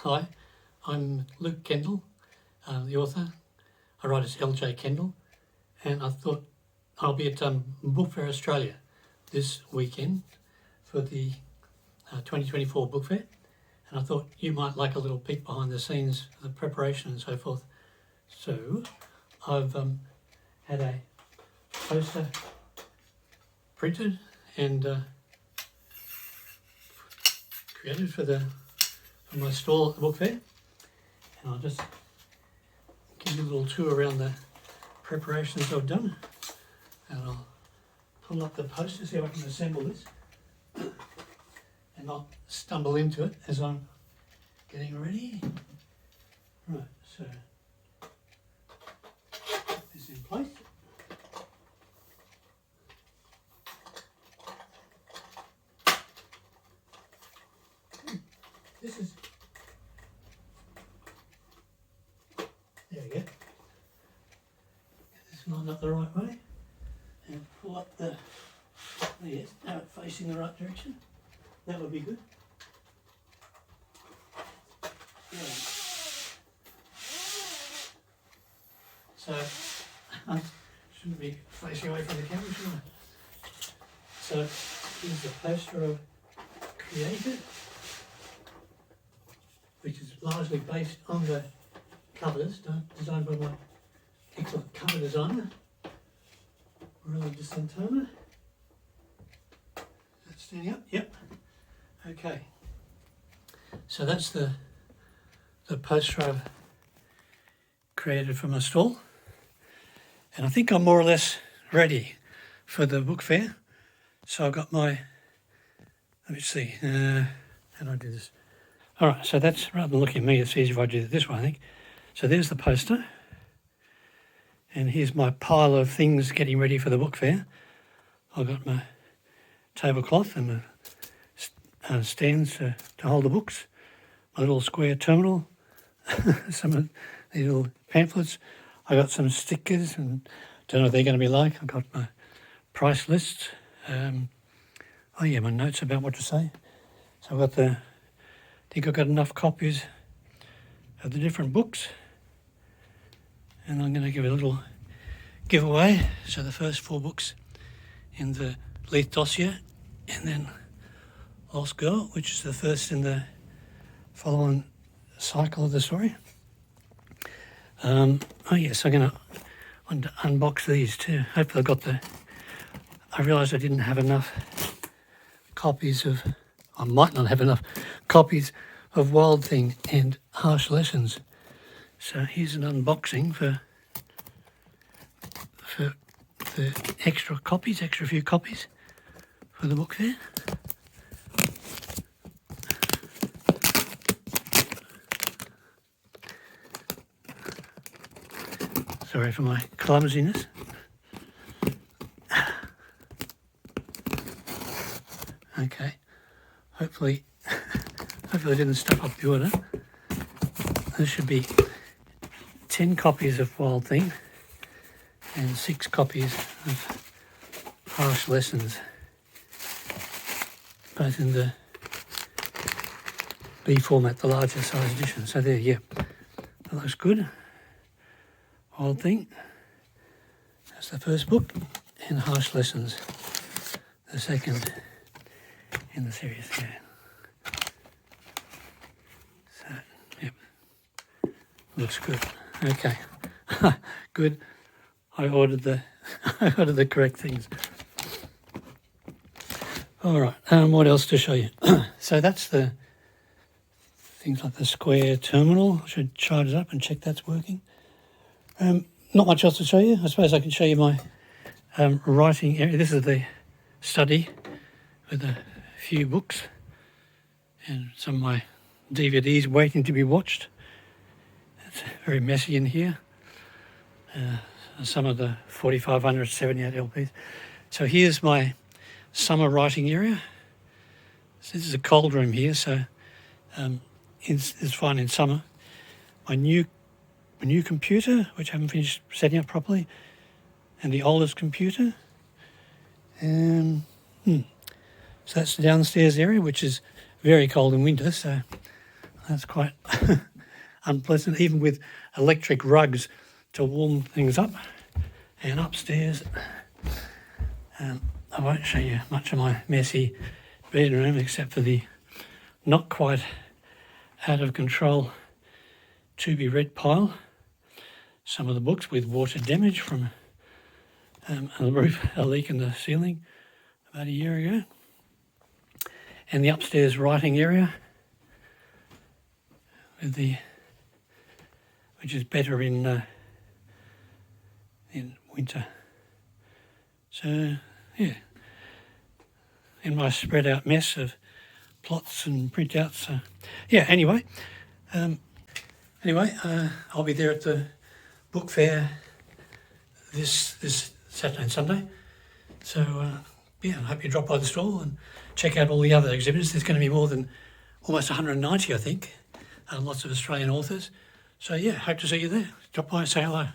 Hi, I'm LJKendall, the author. I write as LJKendall, and I thought I'll be at Book Fair Australia this weekend for the 2024 Book Fair, and I thought you might like a little peek behind the scenes of the preparation and so forth. So I've had a poster printed and created for my stall at the book fair, and I'll just give you a little tour around the preparations I've done, and I'll pull up the poster, see if I can assemble this and not stumble into it as I'm getting ready. Right, so put this in place. This is, there we go. Get this lined up the right way and pull up the, yes, now it's facing the right direction. That would be good. Yeah. So, I shouldn't be facing away from the camera, should I? So, here's the poster I've created, which is largely based on the covers designed by my excellent cover designer, Mirella de Santana. That's standing up? Yep. Okay. So that's the poster I've created for my stall. And I think I'm more or less ready for the book fair. So I've got my, let me see, how do I do this? All right, so that's, rather than looking at me, it's easier if I do it this way, I think. So there's the poster. And here's my pile of things getting ready for the book fair. I've got my tablecloth and my stands to hold the books, my little square terminal, some of these little pamphlets. I got some stickers and don't know what they're going to be like. I've got my price lists. Oh yeah, my notes about what to say. So I've got I think I've got enough copies of the different books, and I'm going to give a little giveaway. So the first 4 books in the Leith dossier, and then Lost Girl, which is the first in the following cycle of the story. Oh yes, I'm going to unbox these too. Hopefully I realised I didn't have enough copies of, I might not have enough copies of Wild Thing and Harsh Lessons. So here's an unboxing for the extra few copies for the book fair. Sorry for my clumsiness. Okay, hopefully I didn't stuff up the order. There should be 10 copies of Wild Thing and 6 copies of Harsh Lessons, both in the B format, the larger size edition. So there, yeah, that looks good. Wild Thing, that's the first book, and Harsh Lessons, the second in the series. Yeah. So, yep, looks good. Okay, good. I ordered the correct things. All right. What else to show you? So that's the things like the square terminal. I should chart it up and check that's working. Not much else to show you. I suppose I can show you my writing area. This is the study with a few books and some of my DVDs waiting to be watched. It's very messy in here. Some of the 4500, 78 LPs. So here's my summer writing area. So this is a cold room here, so it's fine in summer. My new computer, which I haven't finished setting up properly, and the oldest computer. So that's the downstairs area, which is very cold in winter, so That's quite unpleasant, even with electric rugs to warm things up. And upstairs, I won't show you much of my messy bedroom except for the not quite out of control to be read pile. Some of the books with water damage from a leak in the ceiling about a year ago. And the upstairs writing area, with which is better in winter. So yeah, in my spread out mess of plots and printouts. Yeah. Anyway, I'll be there at the book fair this Saturday and Sunday. So I hope you drop by the stall and check out all the other exhibitors. There's going to be more than almost 190, I think, lots of Australian authors. So yeah, hope to see you there. Drop by and say hello.